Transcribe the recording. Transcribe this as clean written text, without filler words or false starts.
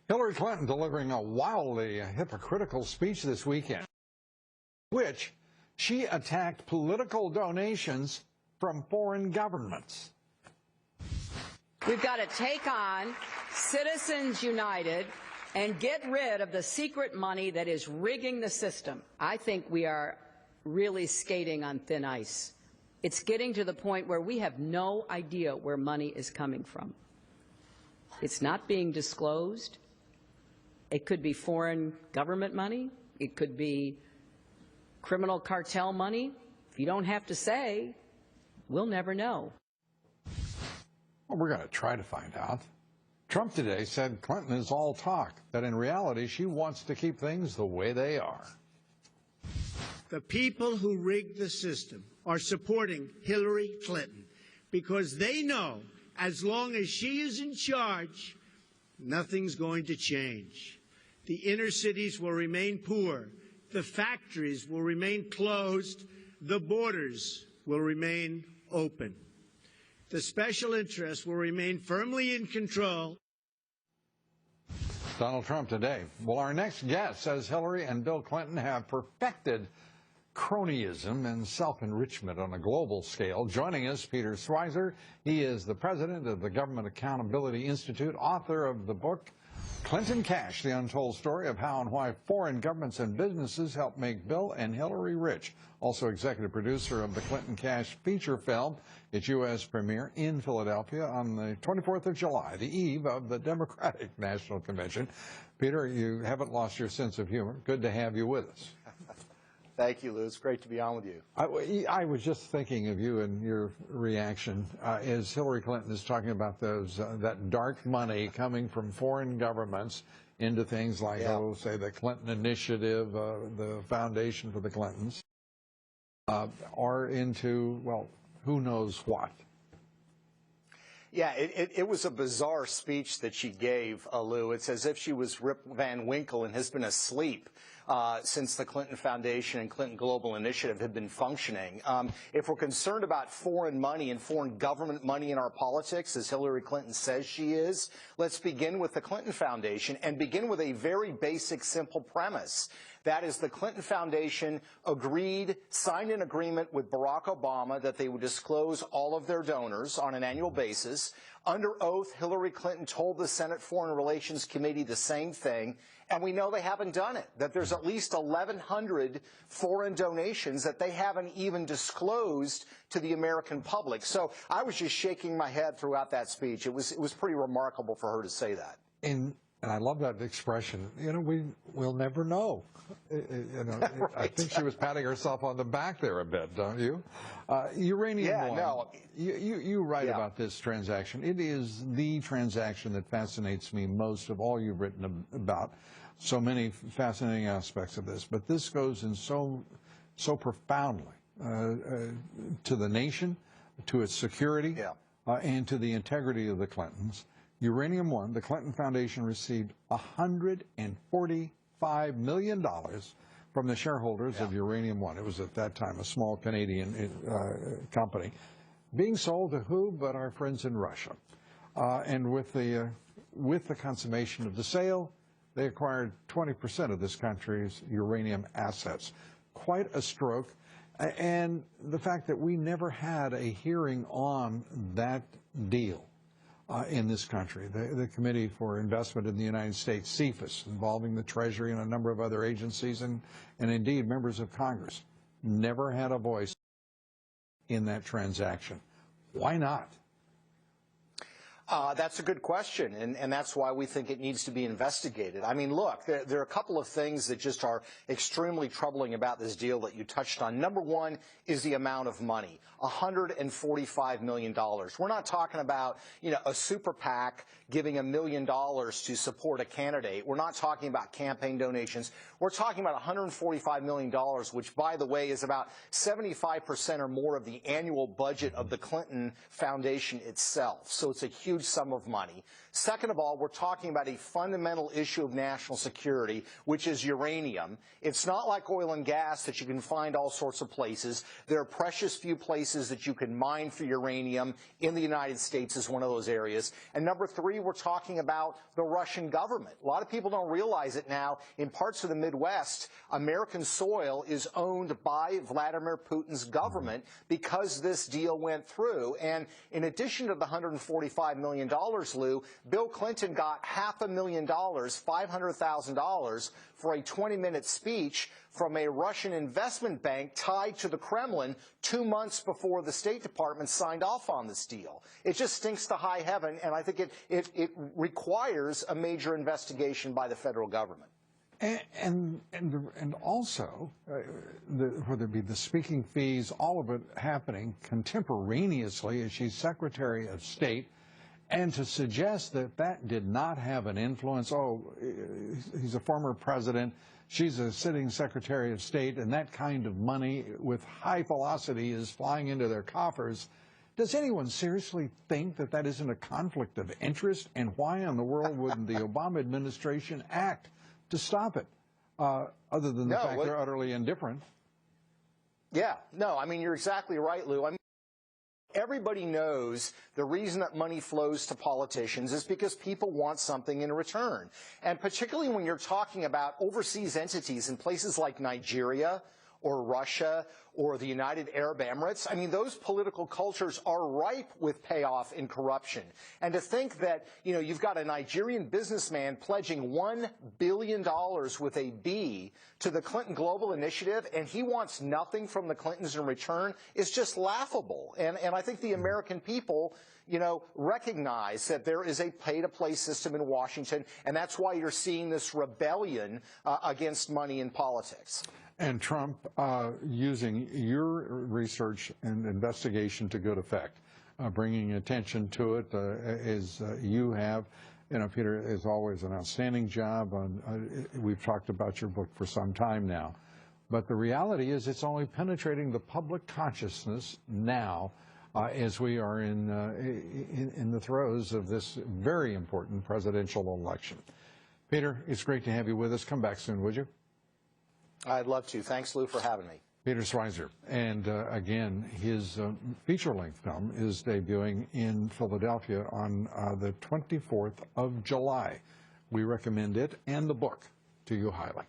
Hillary Clinton delivering a wildly hypocritical speech this weekend, in which she attacked political donations from foreign governments. We've got to take on Citizens United and get rid of the secret money that is rigging the system. I think we are really skating on thin ice. It's getting to the point where we have no idea where money is coming from. It's not being disclosed. It could be foreign government money. It could be criminal cartel money. If you don't have to say, we'll never know. Well, we're going to try to find out. Trump today said Clinton is all talk, that in reality she wants to keep things the way they are. The people who rigged the system are supporting Hillary Clinton because they know as long as she is in charge, nothing's going to change. The inner cities will remain poor. The factories will remain closed. The borders will remain open. The special interests will remain firmly in control. Donald Trump today. Well, our next guest says Hillary and Bill Clinton have perfected cronyism and self-enrichment on a global scale. Joining us, Peter Schweizer. He is the president of the Government Accountability Institute, author of the book Clinton Cash, the untold story of how and why foreign governments and businesses helped make Bill and Hillary rich. Also executive producer of the Clinton Cash feature film, its U.S. premiere in Philadelphia on the 24th of July, the eve of the Democratic National Convention. Peter, you haven't lost your sense of humor. Good to have you with us. Thank you, Lou. It's great to be on with you. I was just thinking of you and your reaction as Hillary Clinton is talking about those that dark money coming from foreign governments into things like, say, the Clinton Initiative, the Foundation for the Clintons, are into, well, who knows what. Yeah, it was a bizarre speech that she gave, Lou. It's as if she was Rip Van Winkle and has been asleep since the Clinton Foundation and Clinton Global Initiative have been functioning. If we're concerned about foreign money and foreign government money in our politics, as Hillary Clinton says she is, let's begin with the Clinton Foundation and begin with a very basic, simple premise. That is, the Clinton Foundation signed an agreement with Barack Obama that they would disclose all of their donors on an annual basis. Under oath, Hillary Clinton told the Senate Foreign Relations Committee the same thing, and we know they haven't done it, that there's at least 1,100 foreign donations that they haven't even disclosed to the American public. So I was just shaking my head throughout that speech. It was pretty remarkable for her to say that. And I love that expression. You know, we'll never know. You know, right. I think she was patting herself on the back there a bit, don't you? Uranium One. No. You write about this transaction. It is the transaction that fascinates me most of all you've written about. So many fascinating aspects of this, but this goes in so profoundly to the nation, to its security, and to the integrity of the Clintons. Uranium One, the Clinton Foundation received $145 million from the shareholders of Uranium One. It was at that time a small Canadian company, being sold to who but our friends in Russia. And with the consummation of the sale, they acquired 20% of this country's uranium assets. Quite a stroke. And the fact that we never had a hearing on that deal in this country. The Committee for Investment in the United States, CFIUS, involving the Treasury and a number of other agencies and indeed members of Congress, never had a voice in that transaction. Why not? That's a good question, and that's why we think it needs to be investigated. I mean, look, there are a couple of things that just are extremely troubling about this deal that you touched on. Number one is the amount of money, $145 million. We're not talking about, a super PAC giving $1 million to support a candidate. We're not talking about campaign donations. We're talking about $145 million, which, by the way, is about 75% or more of the annual budget of the Clinton Foundation itself. So it's a huge huge sum of money. Second of all, we're talking about a fundamental issue of national security, which is uranium. It's not like oil and gas that you can find all sorts of places. There are precious few places that you can mine for uranium. In the United States is one of those areas. And number three, we're talking about the Russian government. A lot of people don't realize it now. In parts of the Midwest, American soil is owned by Vladimir Putin's government because this deal went through. And in addition to the $145 million, Lou, Bill Clinton got $500,000, $500,000 for a 20-minute speech from a Russian investment bank tied to the Kremlin 2 months before the State Department signed off on this deal. It just stinks to high heaven, and I think it requires a major investigation by the federal government. And also, whether it be the speaking fees, all of it happening contemporaneously as she's Secretary of State, and to suggest that that did not have an influence, oh, he's a former president, she's a sitting Secretary of State, and that kind of money with high velocity is flying into their coffers. Does anyone seriously think that that isn't a conflict of interest? And why in the world wouldn't the Obama administration act to stop it, other than the fact they're utterly indifferent? Yeah, no, I mean, you're exactly right, Lou. I mean, everybody knows the reason that money flows to politicians is because people want something in return. And particularly when you're talking about overseas entities in places like Nigeria or Russia or the United Arab Emirates, I mean, those political cultures are ripe with payoff in corruption. And to think that, you know, you've got a Nigerian businessman pledging $1 billion with a B to the Clinton Global Initiative, and he wants nothing from the Clintons in return, is just laughable. And I think the American people, you know, recognize that there is a pay-to-play system in Washington, and that's why you're seeing this rebellion against money in politics. And Trump using your research and investigation to good effect, bringing attention to it as you have. You know, Peter, as always, an outstanding job. We've talked about your book for some time now. But the reality is it's only penetrating the public consciousness now as we are in the throes of this very important presidential election. Peter, it's great to have you with us. Come back soon, would you? I'd love to. Thanks, Lou, for having me. Peter Schweizer. And again, his feature-length film is debuting in Philadelphia on the 24th of July. We recommend it and the book to you highly.